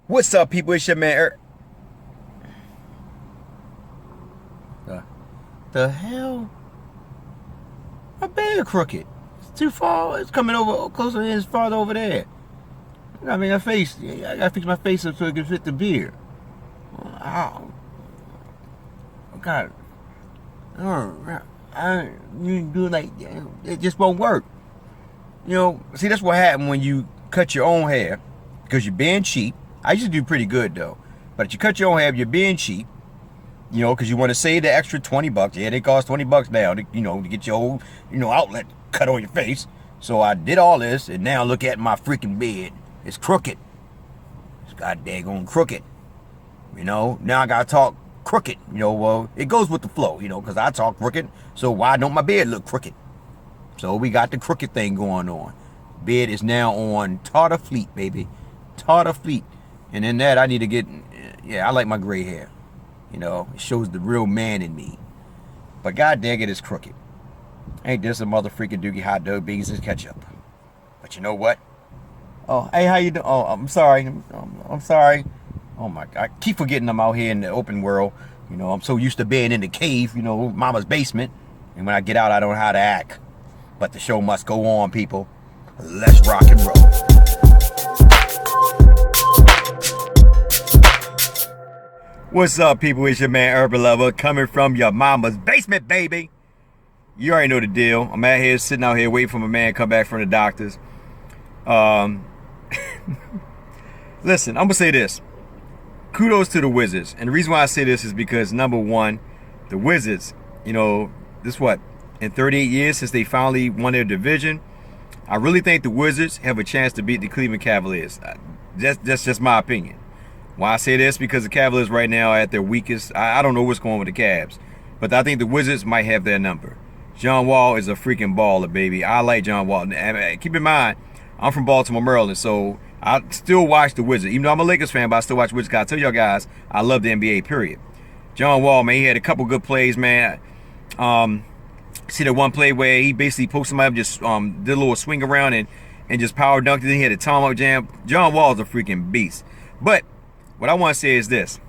What's up, people? It's your man. The hell? My beard crooked. It's too far. It's coming over closer and it's farther over there. I mean, my face. I gotta fix my face up so it can fit the beard. Oh, God. You do it like it just won't work. You know, see, that's what happened when you cut your own hair because you're being cheap. I used to do pretty good though, but you cut your own hair, you're being cheap. You know, because you want to save the extra $20. Yeah, they cost $20 now to, to get your whole, outlet cut on your face. So I did all this, and now look at my freaking beard. It's crooked. It's god daggone crooked. Now I gotta talk crooked. Well, it goes with the flow, because I talk crooked. So why don't my beard look crooked? So we got the crooked thing going on. Beard is now on tartar fleet, baby. Tartar fleet. And in that, I need to get, I like my gray hair. It shows the real man in me. But god dang it, it's crooked. Ain't this a mother freaking dookie hot dog, beans and ketchup? But you know what? Oh, hey, how you doing? Oh, I'm sorry. I'm sorry. Oh my God, I keep forgetting I'm out here in the open world. I'm so used to being in the cave, mama's basement. And when I get out, I don't know how to act. But the show must go on, people. Let's rock and roll. What's up, people? It's your man Urban Lover coming from your mama's basement, baby. You already know the deal. I'm out here sitting out here waiting for my man to come back from the doctors. Listen, I'm gonna say this. Kudos to the Wizards, and the reason why I say this is because number one, the Wizards. This what in 38 years since they finally won their division. I really think the Wizards have a chance to beat the Cleveland Cavaliers. That's just my opinion. Why I say this? Because the Cavaliers right now are at their weakest. I don't know what's going on with the Cavs, but I think the Wizards might have their number. John Wall is a freaking baller, baby. I like John Wall. And keep in mind, I'm from Baltimore, Maryland, so I still watch the Wizards. Even though I'm a Lakers fan, but I still watch Wizards. I tell y'all guys, I love the NBA, period. John Wall, man, he had a couple good plays, man. See that one play where he basically posted somebody up, just did a little swing around and just power dunked it. Then he had a tomahawk jam. John Wall is a freaking beast. But what I want to say is this.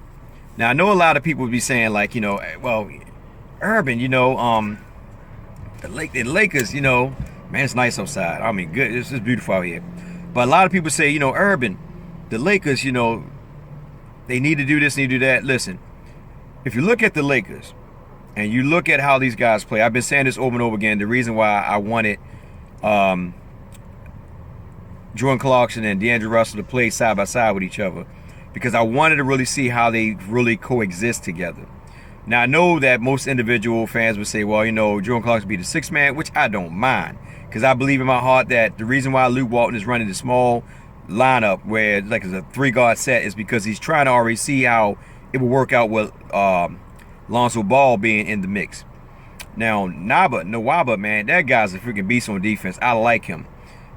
Now, I know a lot of people would be saying, like, well, Urban, the Lakers, man, it's nice outside. I mean, good. It's just beautiful out here. But a lot of people say, Urban, the Lakers, they need to do this, need to do that. Listen, if you look at the Lakers and you look at how these guys play, I've been saying this over and over again. The reason why I wanted Jordan Clarkson and D'Angelo Russell to play side by side with each other, because I wanted to really see how they really coexist together. Now, I know that most individual fans would say, well, Jordan Clarkson be the sixth man, which I don't mind, because I believe in my heart that the reason why Luke Walton is running the small lineup where it's like it's a three-guard set is because he's trying to already see how it will work out with Lonzo Ball being in the mix. Now, Nwaba, man, that guy's a freaking beast on defense. I like him.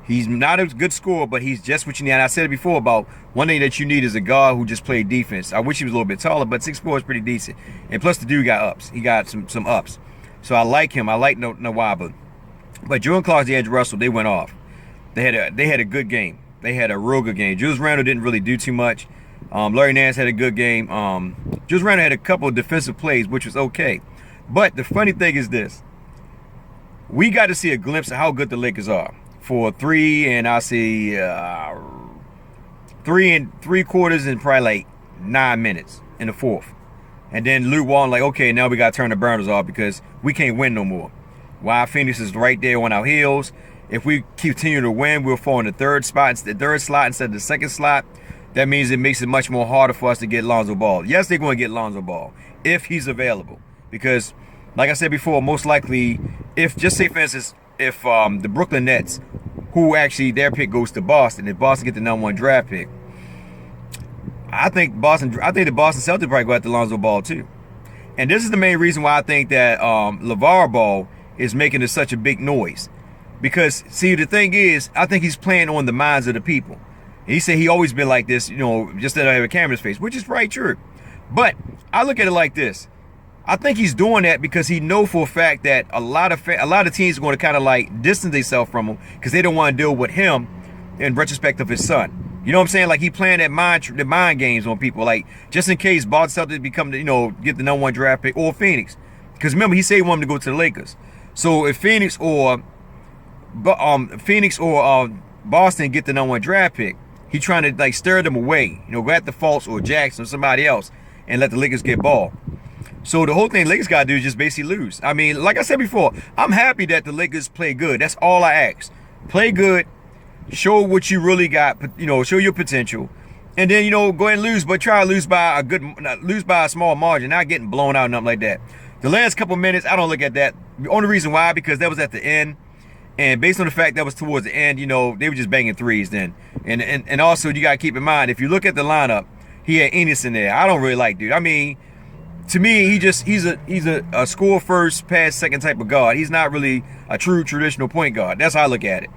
He's not a good scorer, but he's just what you need. And I said it before about one thing that you need is a guard who just played defense. I wish he was a little bit taller, but 6'4" is pretty decent. And plus, the dude got ups. He got some ups. So I like him. I like Nwaba. But Jordan Clarkson and D'Angelo Russell, they went off. They had a good game. They had a real good game. Julius Randle didn't really do too much. Larry Nance had a good game. Julius Randle had a couple of defensive plays, which was okay. But the funny thing is this. We got to see a glimpse of how good the Lakers are. For 3 and 3 quarters and probably like 9 minutes in the fourth. And then Luke Walton like, okay, now we got to turn the burners off because we can't win no more. While Phoenix is right there on our heels. If we continue to win, we'll fall in the third slot instead of the second slot. That means it makes it much more harder for us to get Lonzo Ball. Yes, they're going to get Lonzo Ball if he's available. Because, like I said before, most likely, just say for instance, if the Brooklyn Nets, who actually their pick goes to Boston, if Boston get the #1 draft pick, I think the Boston Celtics probably go after Lonzo Ball too. And this is the main reason why I think that LeVar Ball is making such a big noise. Because, see, the thing is, I think he's playing on the minds of the people. And he said he always been like this, just that I have a camera's face, which is probably true. But I look at it like this. I think he's doing that because he know for a fact that a lot of teams are going to kind of like distance themselves from him because they don't want to deal with him in retrospect of his son. You know what I'm saying? Like he playing the mind games on people, like just in case Boston Celtics become get the #1 draft pick, or Phoenix, because remember he said he wanted to go to the Lakers. So if Phoenix or Boston get the #1 draft pick, he trying to like stir them away, go at the Fultz or Jackson or somebody else and let the Lakers get ball. So the whole thing the Lakers got to do is just basically lose. I mean, like I said before, I'm happy that the Lakers play good. That's all I ask. Play good. Show what you really got, show your potential, and then go ahead and lose, but try to lose by a small margin, not getting blown out or nothing like that. The last couple minutes, I don't look at that. The only reason why, because that was at the end, and based on the fact that was towards the end, they were just banging threes then, and also you gotta keep in mind, if you look at the lineup, he had Enes in there. I don't really like dude. I mean, to me, he's a score first, pass second type of guard. He's not really a true traditional point guard. That's how I look at it.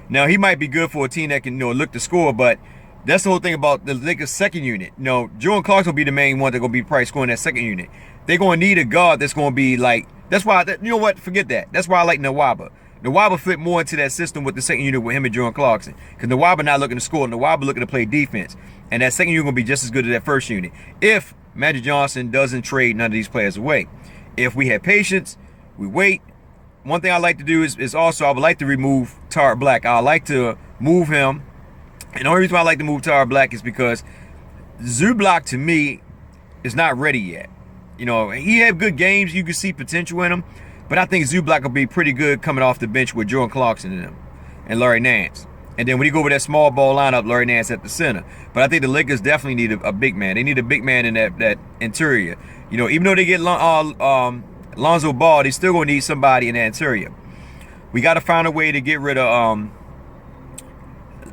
Now, he might be good for a team that can, look to score, but that's the whole thing about the Lakers' second unit. Jordan Clarkson will be the main one that's going to be probably scoring that second unit. They're going to need a guard that's going to be like, that's why, forget that. That's why I like Nwaba. Nwaba fit more into that system with the second unit with him and Jordan Clarkson. Because Nwaba not looking to score, Nwaba looking to play defense. And that second unit going to be just as good as that first unit, if Magic Johnson doesn't trade none of these players away. If we have patience, we wait. One thing I like to do is also I would like to remove Tar Black. I like to move him. And the only reason why I like to move Tar Black is because Zubac to me is not ready yet. He had good games. You can see potential in him. But I think Zubac will be pretty good coming off the bench with Jordan Clarkson in him and Larry Nance. And then when you go with that small ball lineup, Larry Nance at the center. But I think the Lakers definitely need a big man. They need a big man in that interior. Even though they get Lonzo Ball, they still gonna need somebody in the interior. We got to find a way to get rid of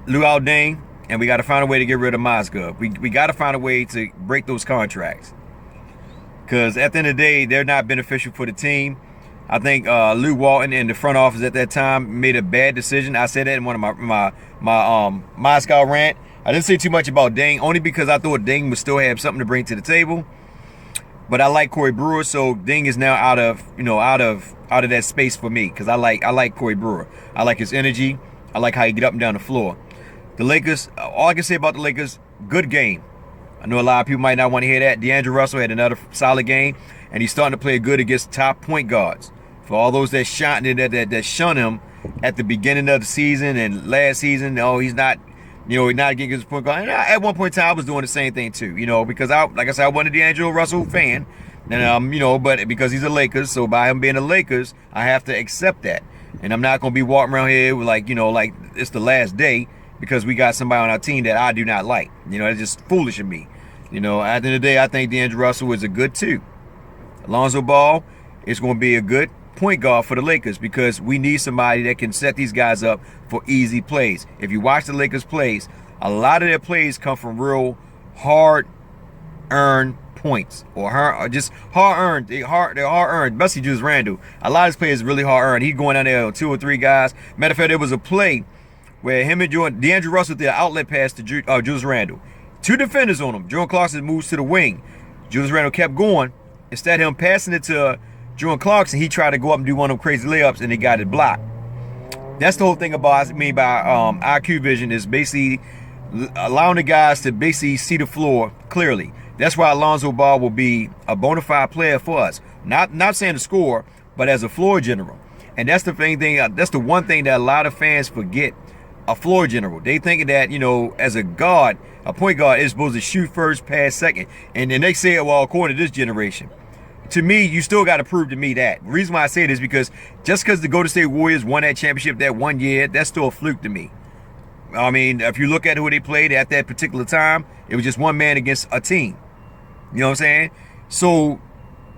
Luol Deng, and we got to find a way to get rid of Mozgov. We got to find a way to break those contracts, because at the end of the day, they're not beneficial for the team. I think Lou Walton and the front office at that time made a bad decision. I said that in one of my Moscow rant. I didn't say too much about Deng, only because I thought Deng would still have something to bring to the table. But I like Corey Brewer, so Deng is now out of that space for me, because I like Corey Brewer. I like his energy. I like how he get up and down the floor. The Lakers, all I can say about the Lakers, good game. I know a lot of people might not want to hear that. D'Angelo Russell had another solid game, and he's starting to play good against top point guards. For all those that shun him at the beginning of the season and last season, he's not. He's not getting his point guard. And at one point in time, I was doing the same thing too. Because like I said, I wasn't a D'Angelo Russell fan, and but because he's a Lakers, so by him being a Lakers, I have to accept that. And I'm not gonna be walking around here with like it's the last day because we got somebody on our team that I do not like. It's just foolish of me. At the end of the day, I think D'Angelo Russell is a good two. Alonzo Ball is going to be a good point guard for the Lakers, because we need somebody that can set these guys up for easy plays. If you watch the Lakers plays, a lot of their plays come from real hard-earned points, or just hard-earned. They're hard-earned, especially Julius Randle. A lot of his plays is really hard-earned. He's going down there with 2 or 3 guys. Matter of fact, there was a play where him and D'Angelo Russell did an outlet pass to Julius Randle. 2 defenders on him. Jordan Clarkson moves to the wing. Julius Randle kept going. Instead of him passing it to Jordan Clarkson, he tried to go up and do one of them crazy layups, and he got it blocked. That's the whole thing about by IQ vision, is basically allowing the guys to basically see the floor clearly. That's why Alonzo Ball will be a bona fide player for us. Not saying to score, but as a floor general. And that's the thing. That's the one thing that a lot of fans forget. A floor general. They thinking that, as a guard, a point guard is supposed to shoot first, pass second. And then they say, well, according to this generation. To me, you still got to prove to me that. The reason why I say this is because just because the Golden State Warriors won that championship that one year, that's still a fluke to me. I mean, if you look at who they played at that particular time, it was just one man against a team. You know what I'm saying? So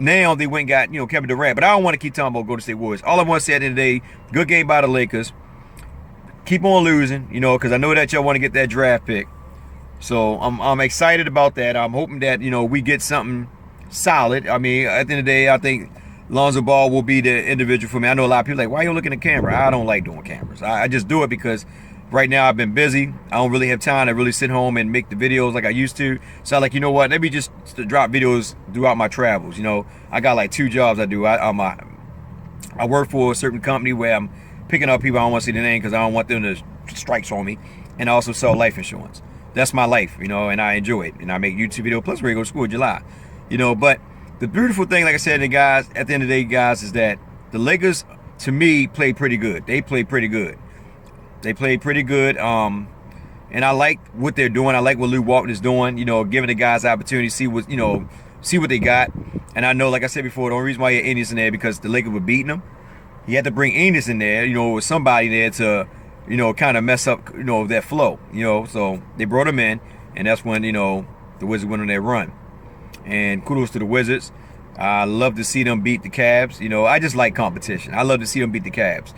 now they went and got, Kevin Durant. But I don't want to keep talking about Golden State Warriors. All I want to say at the end of the day, good game by the Lakers. Keep on losing, because I know that y'all want to get that draft pick. So I'm excited about that. I'm hoping that, we get something solid. I mean, at the end of the day, I think Lonzo Ball will be the individual for me. I know a lot of people are like, why are you looking at the camera? I don't like doing cameras. I just do it because right now I've been busy. I don't really have time to really sit home and make the videos like I used to. So I'm like, you know what? Let me just drop videos throughout my travels. I got like 2 jobs I do. I work for a certain company where I'm picking up people. I don't want to see the name because I don't want them to strikes on me. And I also sell life insurance. that's my life, you know, and I enjoy it. And I make YouTube video plus we go to school in July, you know. But the beautiful thing, like I said, guys, at the end of the day, guys, is that the Lakers, to me, played pretty good. They played pretty good. They played pretty good. And I like what they're doing. I like what Lou Walton is doing, you know, giving the guys opportunity to see what, you know, see what they got. And I know, like I said before, the only reason why he had Enos in there because the Lakers were beating them. He had to bring Enos in there, you know, with somebody there to, you know, kind of mess up, you know, that flow, you know. So they brought him in, and that's when, you know, the Wizards went on their run. And kudos to the Wizards. I love to see them beat the Cavs. You know, I just like competition. I love to see them beat the Cavs.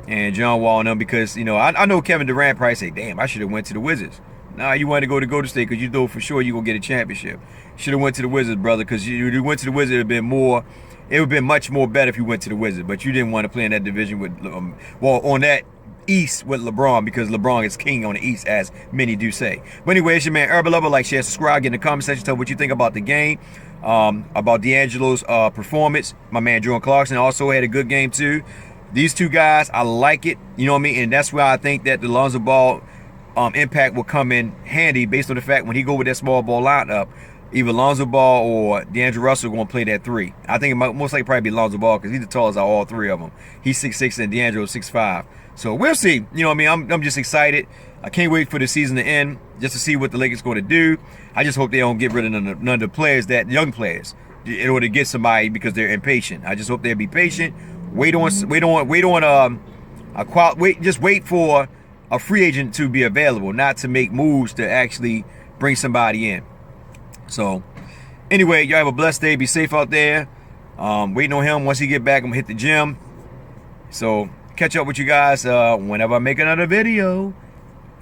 And John Wall and them, because, you know, I know Kevin Durant probably say, damn, I should have went to the Wizards. Nah, you wanted to go to Golden State because you know for sure you're going to get a championship. Should have went to the Wizards, brother, because you went to the Wizards, it would have been much more better if you went to the Wizards. But you didn't want to play in that division with, well, on that East with LeBron, because LeBron is king on the East, as many do say. But anyway, it's your man Urban Lover. Like, share, subscribe, get in the comment section, tell what you think about the game, about D'Angelo's performance. My man Jordan Clarkson also had a good game too. These two guys, I like it, you know what I mean? And that's why I think that the Lonzo Ball impact will come in handy, based on the fact when he go with that small ball lineup, either Lonzo Ball or D'Angelo Russell are going to play that 3. I think it might most likely probably be Lonzo Ball because he's the tallest out of all 3 of them. He's 6'6" and D'Angelo 6'5". So we'll see. You know what I mean? I'm just excited. I can't wait for the season to end just to see what the Lakers going to do. I just hope they don't get rid of none of the players, that young players, in order to get somebody, because they're impatient. I just hope they'll be patient. Wait for a free agent to be available, not to make moves to actually bring somebody in. So anyway, y'all have a blessed day. Be safe out there. Waiting on him. Once he get back, I'm gonna hit the gym. So catch up with you guys whenever I make another video.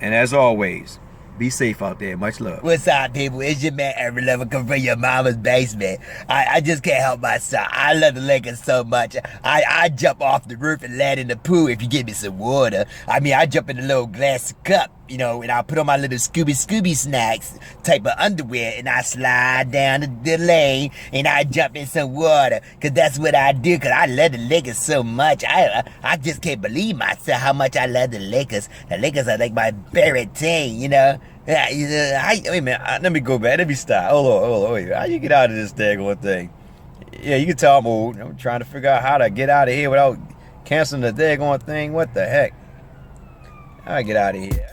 And as always, be safe out there. Much love. What's up, people? It's your man, Urban Lover, come from your mama's basement. I just can't help myself. I love the Lakers so much. I jump off the roof and land in the pool if you give me some water. I mean, I jump in a little glass cup, you know, and I put on my little Scooby Snacks type of underwear, and I slide down the lane, and I jump in some water, because that's what I do, because I love the Lakers so much. I just can't believe myself how much I love the Lakers. The Lakers are like my favorite team, you know. Wait a minute, let me go back. Let me stop. Hold on. How you get out of this daggone thing? Yeah, you can tell I'm old. I'm trying to figure out how to get out of here without canceling the daggone thing. What the heck? How do I get out of here?